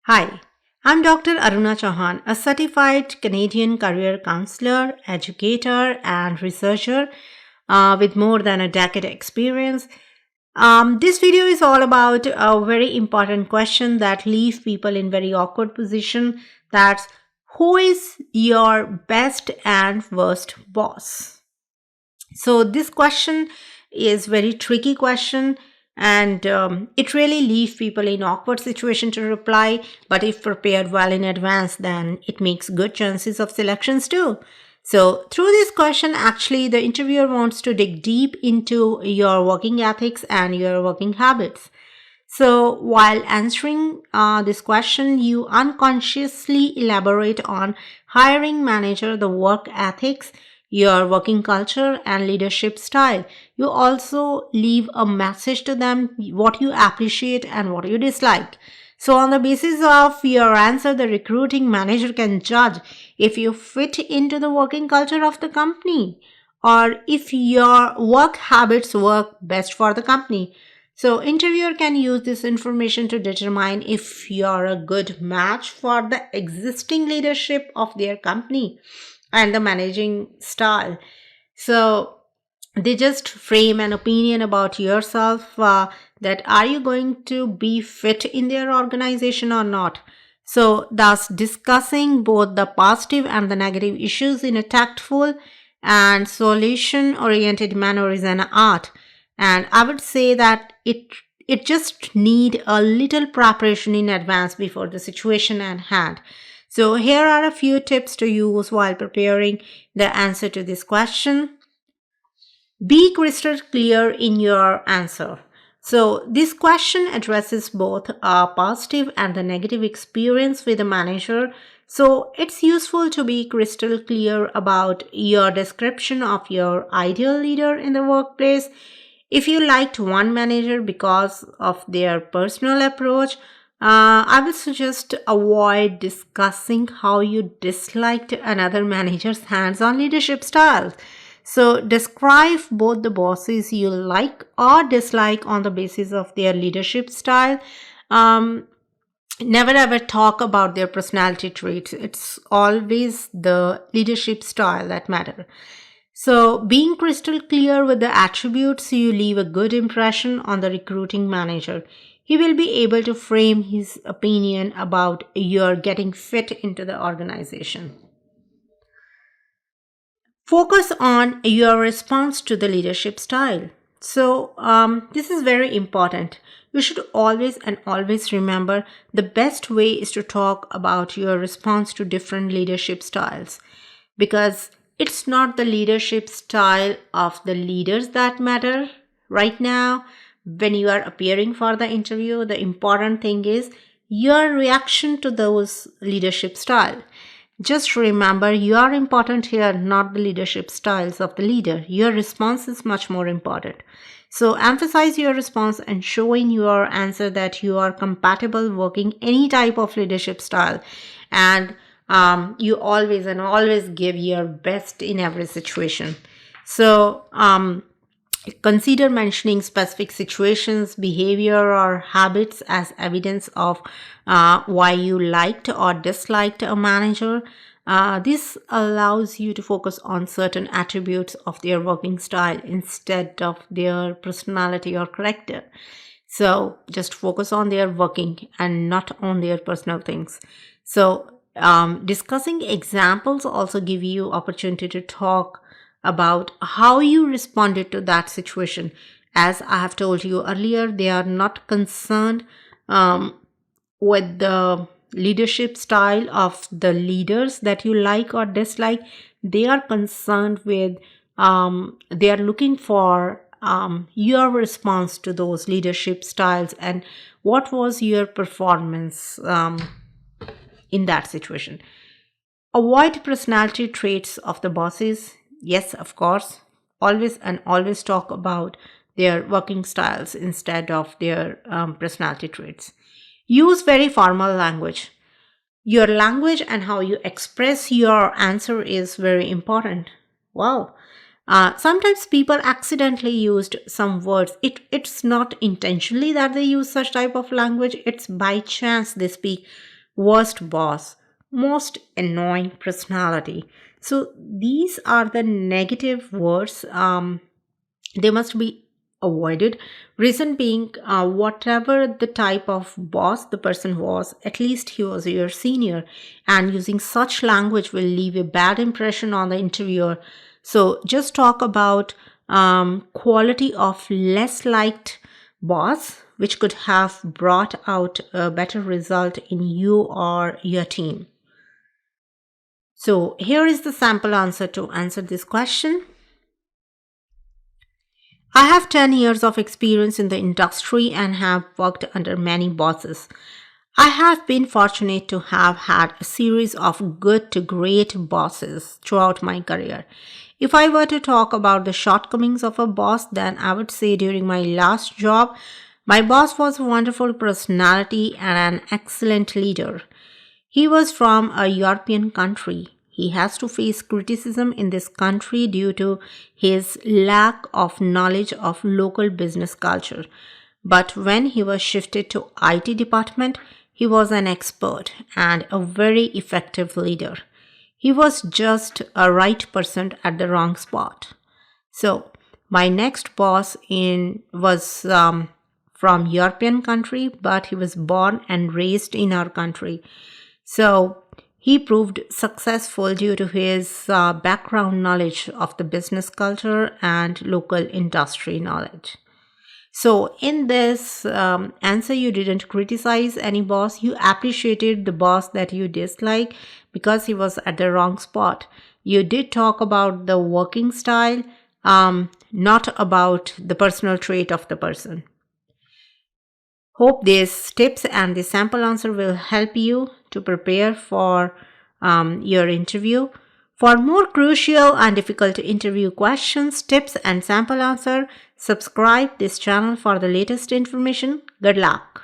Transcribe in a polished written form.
Hi, I'm Dr. Aruna Chauhan, a certified Canadian career counselor, educator, and researcher with more than a decade experience. This video is all about a very important question that leaves people in very awkward position. That's who is your best and worst boss? So this question is very tricky question, and it really leaves people in awkward situation to reply. But if prepared well in advance, then it makes good chances of selections too. So through this question, actually, the interviewer wants to dig deep into your working ethics and your working habits. So, while answering this question, you unconsciously elaborate on hiring manager, the work ethics, your working culture, and leadership style. You also leave a message to them what you appreciate and what you dislike. So, on the basis of your answer, the recruiting manager can judge if you fit into the working culture of the company or if your work habits work best for the company. So, interviewer can use this information to determine if you're a good match for the existing leadership of their company and the managing style. So, they just frame an opinion about yourself that are you going to be fit in their organization or not. So, thus discussing both the positive and the negative issues in a tactful and solution oriented manner is an art, and I would say that it just need a little preparation in advance before the situation at hand. So here are a few tips to use while preparing the answer to this question. Be crystal clear in your answer. So, this question addresses both a positive and the negative experience with the manager. So, it's useful to be crystal clear about your description of your ideal leader in the workplace. If you liked one manager because of their personal approach, I would suggest avoid discussing how you disliked another manager's hands on leadership styles. So, describe both the bosses you like or dislike on the basis of their leadership style. Um, Never ever talk about their personality traits. It's always the leadership style that matter. So, being crystal clear with the attributes, you leave a good impression on the recruiting manager. He will be able to frame his opinion about your getting fit into the organization. Focus on your response to the leadership style. So, this is very important. You should always and always remember the best way is to talk about your response to different leadership styles, because it's not the leadership style of the leaders that matter right now. When you are appearing for the interview, the important thing is your reaction to those leadership style. Just remember, you are important here, not the leadership styles of the leader. Your response is much more important. So emphasize your response and show in your answer that you are compatible working any type of leadership style, and you always and always give your best in every situation. So consider mentioning specific situations, behavior, or habits as evidence of why you liked or disliked a manager. This allows you to focus on certain attributes of their working style instead of their personality or character. So just focus on their working and not on their personal things. So discussing examples also give you opportunity to talk about how you responded to that situation. As I have told you earlier, they are not concerned with the leadership style of the leaders that you like or dislike. They are concerned with, they are looking for your response to those leadership styles and what was your performance in that situation. Avoid personality traits of the bosses. Yes, of course. Always and always talk about their working styles instead of their personality traits. Use very formal language. Your language and how you express your answer is very important. Wow. Sometimes people accidentally used some words. It's not intentionally that they use such type of language. It's by chance they speak worst boss, most annoying personality. So these are the negative words. They must be avoided. Reason being, whatever the type of boss the person was, at least he was your senior, and using such language will leave a bad impression on the interviewer. So just talk about quality of less liked boss, which could have brought out a better result in you or your team. So here is the sample answer to answer this question. I have 10 years of experience in the industry and have worked under many bosses. I have been fortunate to have had a series of good to great bosses throughout my career. If I were to talk about the shortcomings of a boss, then I would say during my last job, my boss was a wonderful personality and an excellent leader. He was from a European country. He has to face criticism in this country due to his lack of knowledge of local business culture. But when he was shifted to IT department, he was an expert and a very effective leader. He was just a right person at the wrong spot. So my next boss in was from European country, but he was born and raised in our country. So he proved successful due to his background knowledge of the business culture and local industry knowledge. So, in this answer, you didn't criticize any boss, you appreciated the boss that you dislike because he was at the wrong spot. You did talk about the working style, not about the personal trait of the person. Hope these tips and the sample answer will help you to prepare for your interview. For more crucial and difficult interview questions, tips, and sample answer, subscribe this channel for the latest information. Good luck.